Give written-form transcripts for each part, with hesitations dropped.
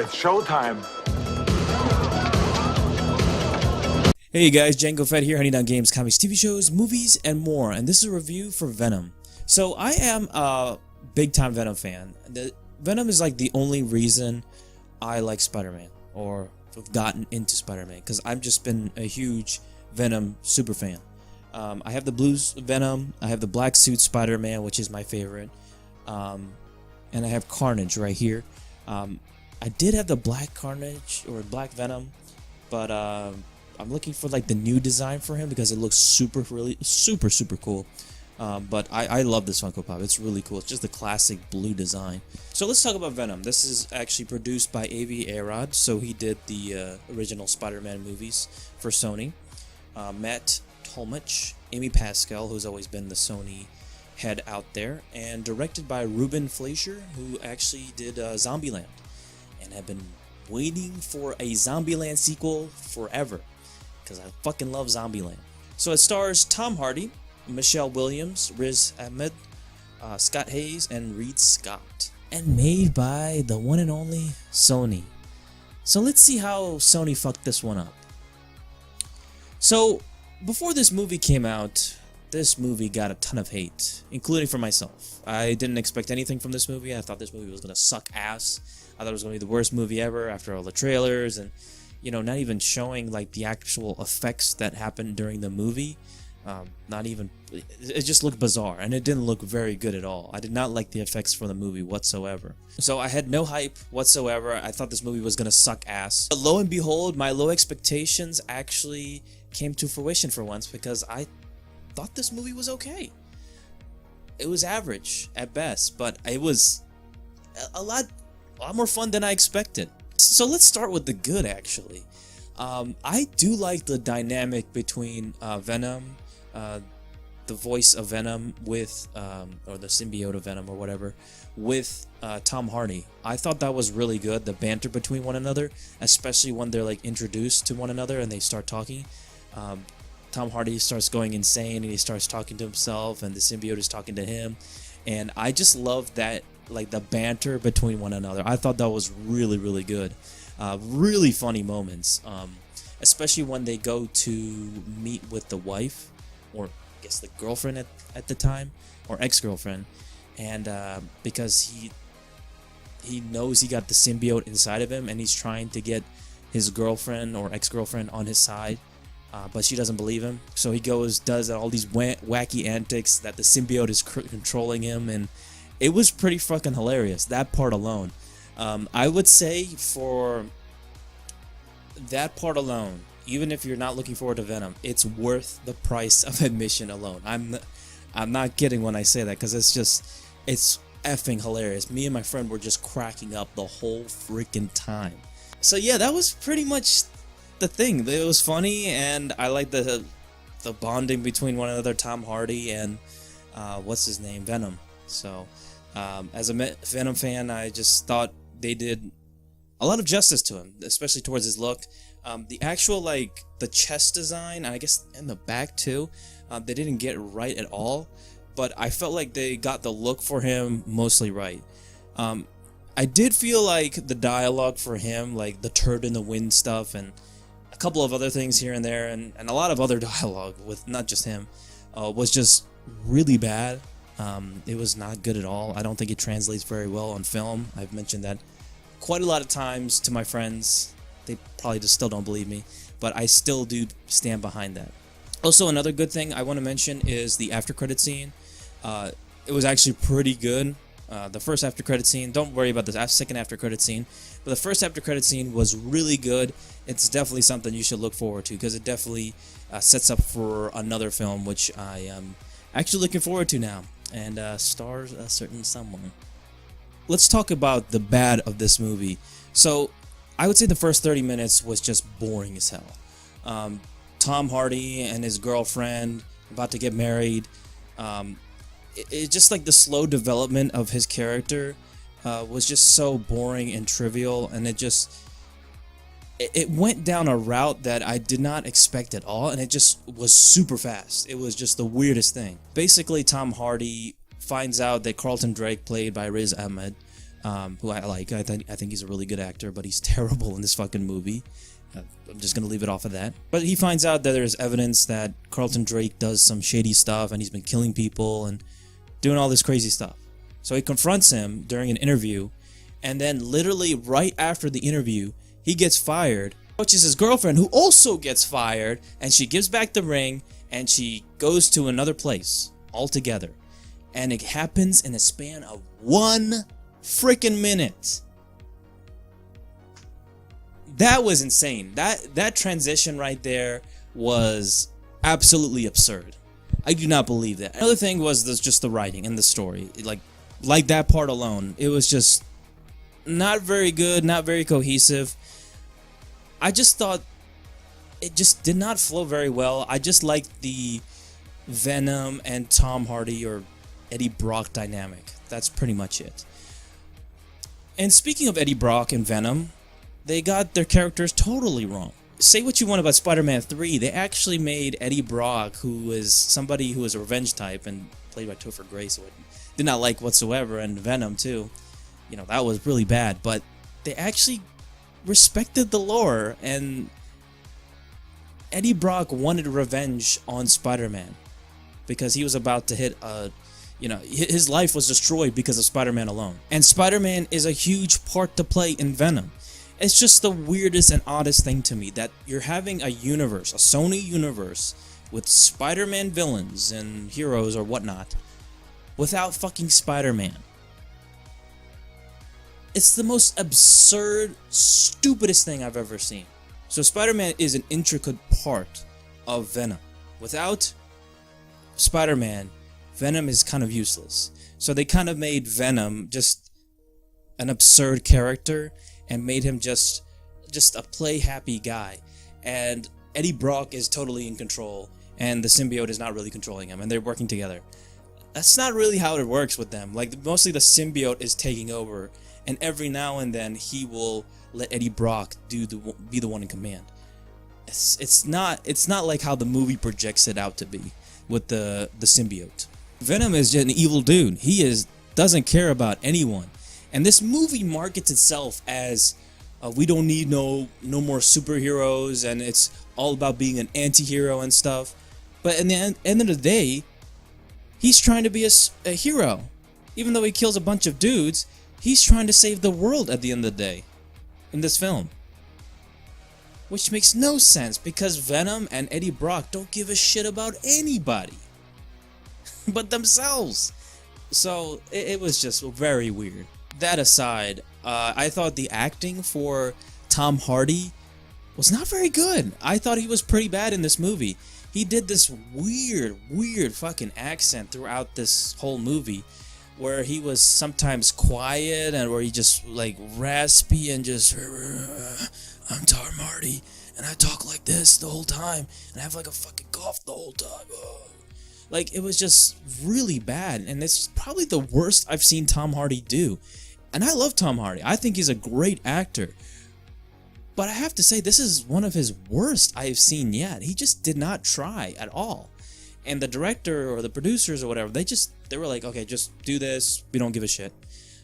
It's showtime. Hey guys, Django Fett here, hunting down games, comics, TV shows, movies, and more, and this is a review for Venom. So I am a big-time Venom fan. Venom is like the only reason I like Spider-Man, or have gotten into Spider-Man, because I've just been a huge Venom super fan. I have the blue Venom, I have the black suit Spider-Man, which is my favorite, and I have Carnage right here. I did have the black Carnage, or black Venom, but I'm looking for like the new design for him because it looks super cool. But I love this Funko Pop. It's really cool. It's just the classic blue design. So let's talk about Venom. This is actually produced by Avi Arad. So he did the original Spider-Man movies for Sony. Matt Tolmach, Amy Pascal, who's always been the Sony head out there, and directed by Ruben Fleischer, who actually did Zombieland, and have been waiting for a Zombieland sequel forever, because I fucking love Zombieland. So it stars Tom Hardy, Michelle Williams, Riz Ahmed, Scott Hayes, and Reed Scott. And made by the one and only Sony. So let's see how Sony fucked this one up. So, before this movie came out, this movie got a ton of hate, including for myself. I didn't expect anything from this movie. I thought this movie was going to suck ass. I thought it was going to be the worst movie ever after all the trailers and, you know, not even showing like the actual effects that happened during the movie. Not even, it just looked bizarre, and it didn't look very good at all. I did not like the effects for the movie whatsoever. So I had no hype whatsoever. I thought this movie was gonna suck ass. But lo and behold, my low expectations actually came to fruition for once, because I thought this movie was okay. It was average at best, but it was a lot more fun than I expected. So let's start with the good, actually. I do like the dynamic between Venom, the voice of Venom with, or the symbiote of Venom or whatever, with Tom Hardy. I thought that was really good, the banter between one another, especially when they're like introduced to one another and they start talking. Tom Hardy starts going insane and he starts talking to himself, and the symbiote is talking to him, and I just love that, like the banter between one another. I thought that was really good. Really funny moments, especially when they go to meet with the wife, or I guess the girlfriend at the time, or ex-girlfriend, and because he knows he got the symbiote inside of him, and he's trying to get his girlfriend or ex-girlfriend on his side, but she doesn't believe him, so he does all these wacky antics that the symbiote is controlling him, and it was pretty fucking hilarious, that part alone. I would say for that part alone, even if you're not looking forward to Venom, it's worth the price of admission alone. I'm not kidding when I say that, because it's effing hilarious. Me and my friend were just cracking up the whole freaking time. So yeah, that was pretty much the thing. It was funny, and I like the bonding between one another, Tom Hardy and what's his name, Venom. So as a Venom fan, I just thought they did a lot of justice to him, especially towards his look. The actual, like, the chest design, and I guess in the back too, they didn't get right at all, but I felt like they got the look for him mostly right. I did feel like the dialogue for him, like the turd in the wind stuff, and a couple of other things here and there, and a lot of other dialogue with not just him, was just really bad. It was not good at all. I don't think it translates very well on film. I've mentioned that quite a lot of times to my friends. They probably just still don't believe me, but I still do stand behind that. Also, another good thing I want to mention is the after credit scene. It was actually pretty good. The first after credit scene, don't worry about the second after credit scene, but the first after credit scene was really good. It's definitely something you should look forward to, because it definitely sets up for another film, which I am actually looking forward to now, and stars a certain someone. Let's talk about the bad of this movie. So I would say the first 30 minutes was just boring as hell. Tom Hardy and his girlfriend about to get married. It just like the slow development of his character was just so boring and trivial, and it went down a route that I did not expect at all, and it just was super fast. It was just the weirdest thing. Basically, Tom Hardy finds out that Carlton Drake, played by Riz Ahmed, who I like. I think he's a really good actor, but he's terrible in this fucking movie. I'm just gonna leave it off of that. But he finds out that there's evidence that Carlton Drake does some shady stuff, and he's been killing people and doing all this crazy stuff. So he confronts him during an interview, and then literally right after the interview, he gets fired, which is his girlfriend, who also gets fired, and she gives back the ring, and she goes to another place altogether. And it happens in a span of 1 freaking minute. That was insane. That transition right there was absolutely absurd. I do not believe that. Another thing was just the writing and the story. Like that part alone, it was just not very good, not very cohesive. I just thought it just did not flow very well. I just liked the Venom and Tom Hardy or Eddie Brock dynamic. That's pretty much it. And speaking of Eddie Brock and Venom, they got their characters totally wrong. Say what you want about Spider-Man 3, they actually made Eddie Brock, who is somebody who is a revenge type and played by Topher Grace, who I did not like whatsoever, and Venom too. You know, that was really bad, but they actually respected the lore, and Eddie Brock wanted revenge on Spider-Man because he was about to hit a, his life was destroyed because of Spider-Man alone. And Spider-Man is a huge part to play in Venom. It's just the weirdest and oddest thing to me that you're having a universe, a Sony universe, with Spider-Man villains and heroes or whatnot, without fucking Spider-Man. It's the most absurd, stupidest thing I've ever seen. So Spider-Man is an intricate part of Venom. Without Spider-Man, Venom is kind of useless. So they kind of made Venom just an absurd character and made him just a play-happy guy. And Eddie Brock is totally in control, and the symbiote is not really controlling him, and they're working together. That's not really how it works with them. Like, mostly the symbiote is taking over, and every now and then he will let Eddie Brock be the one in command. It's not like how the movie projects it out to be with the symbiote. Venom is just an evil dude. He doesn't care about anyone. And this movie markets itself as we don't need no more superheroes, and it's all about being an anti-hero and stuff. But in the end of the day, he's trying to be a hero. Even though he kills a bunch of dudes, he's trying to save the world at the end of the day in this film. Which makes no sense because Venom and Eddie Brock don't give a shit about anybody but themselves. So it was just very weird. That aside, I thought the acting for Tom Hardy was not very good. I thought he was pretty bad in this movie. He did this weird fucking accent throughout this whole movie, where he was sometimes quiet and where he just like raspy and just, I'm Tom Hardy and I talk like this the whole time and I have like a fucking cough the whole time. Like, it was just really bad, and it's probably the worst I've seen Tom Hardy do. And I love Tom Hardy. I think he's a great actor. But I have to say, this is one of his worst I've seen yet. He just did not try at all. And the director or the producers or whatever, they were like, okay, just do this. We don't give a shit.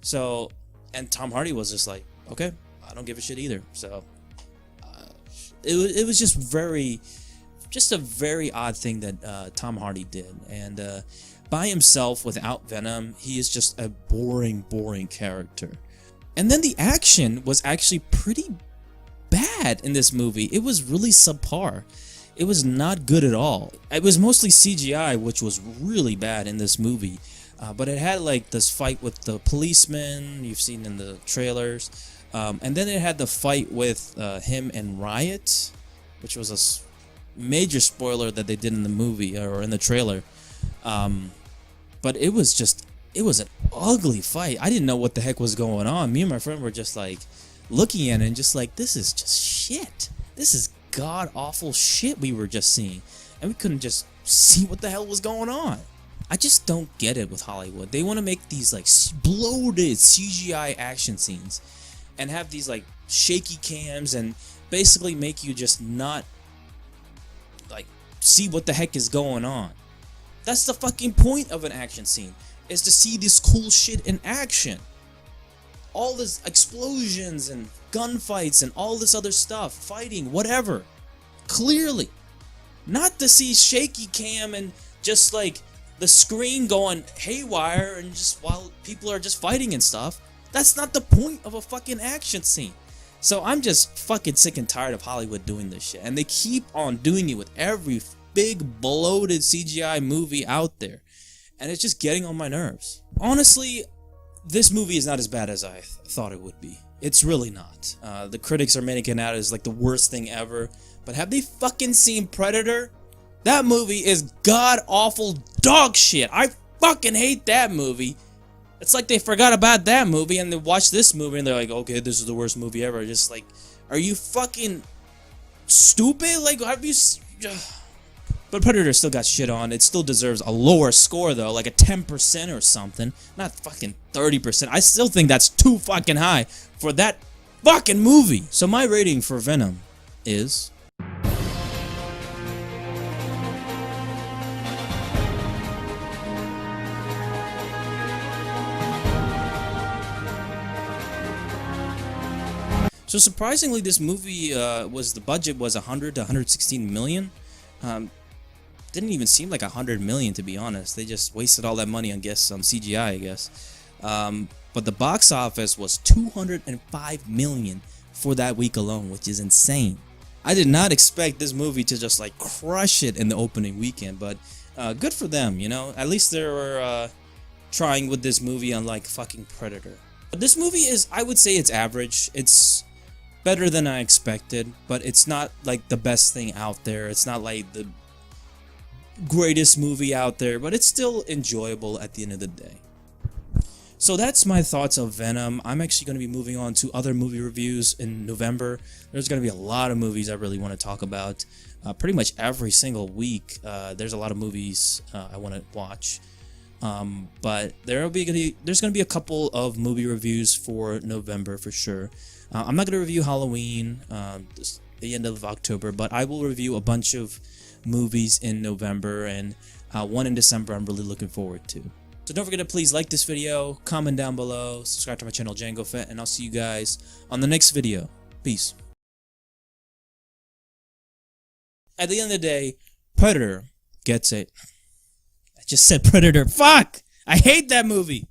So, and Tom Hardy was just like, okay, I don't give a shit either. So, it was just a very odd thing that Tom Hardy did. And by himself, without Venom, he is just a boring character. And then the action was actually pretty bad in this movie. It was really subpar. It was not good at all. It was mostly CGI, which was really bad in this movie. But it had like this fight with the policeman you've seen in the trailers. And then it had the fight with him and Riot, which was a major spoiler that they did in the movie or in the trailer. But it was an ugly fight. I didn't know what the heck was going on. Me and my friend were just like looking at it and just like, this is just shit. This is god awful shit we were just seeing. And we couldn't just see what the hell was going on. I just don't get it with Hollywood. They want to make these like bloated CGI action scenes and have these like shaky cams and basically make you just not like see what the heck is going on. That's the fucking point of an action scene, is to see this cool shit in action. all this explosions and gunfights and all this other stuff, fighting, whatever. Clearly. Not to see shaky cam and just like the screen going haywire and just while people are just fighting and stuff. That's not the point of a fucking action scene. So I'm just fucking sick and tired of Hollywood doing this shit. And they keep on doing it with every big bloated CGI movie out there. And it's just getting on my nerves. Honestly, this movie is not as bad as I thought it would be. It's really not. The critics are making it out as like the worst thing ever. But have they fucking seen Predator? That movie is god-awful dog shit. I fucking hate that movie. It's like they forgot about that movie and they watched this movie and they're like, okay, this is the worst movie ever. Just like, are you fucking stupid? Like, have you... But Predator still got shit on. It still deserves a lower score though, like a 10% or something. Not fucking 30%. I still think that's too fucking high for that fucking movie. So my rating for Venom is... So surprisingly, this movie the budget was 100 to 116 million. Didn't even seem like 100 million, to be honest. They just wasted all that money on CGI, I guess. But the box office was 205 million for that week alone, which is insane. I did not expect this movie to just like crush it in the opening weekend, but good for them, you know. At least they were trying with this movie, unlike fucking Predator. But this movie is, I would say, it's average. It's better than I expected, but it's not like the best thing out there. It's not like the greatest movie out there, but it's still enjoyable at the end of the day. So that's my thoughts of Venom. I'm actually going to be moving on to other movie reviews in November. There's going to be a lot of movies I really want to talk about. Pretty much every single week, there's a lot of movies I want to watch. But there's going to be a couple of movie reviews for November for sure. I'm not going to review Halloween the end of October, but I will review a bunch of movies in November and one in December I'm really looking forward to. So don't forget to please like this video, comment down below, subscribe to my channel Django Fett, and I'll see you guys on the next video. Peace. At the end of the day, Predator gets it. I just said Predator. Fuck! I hate that movie!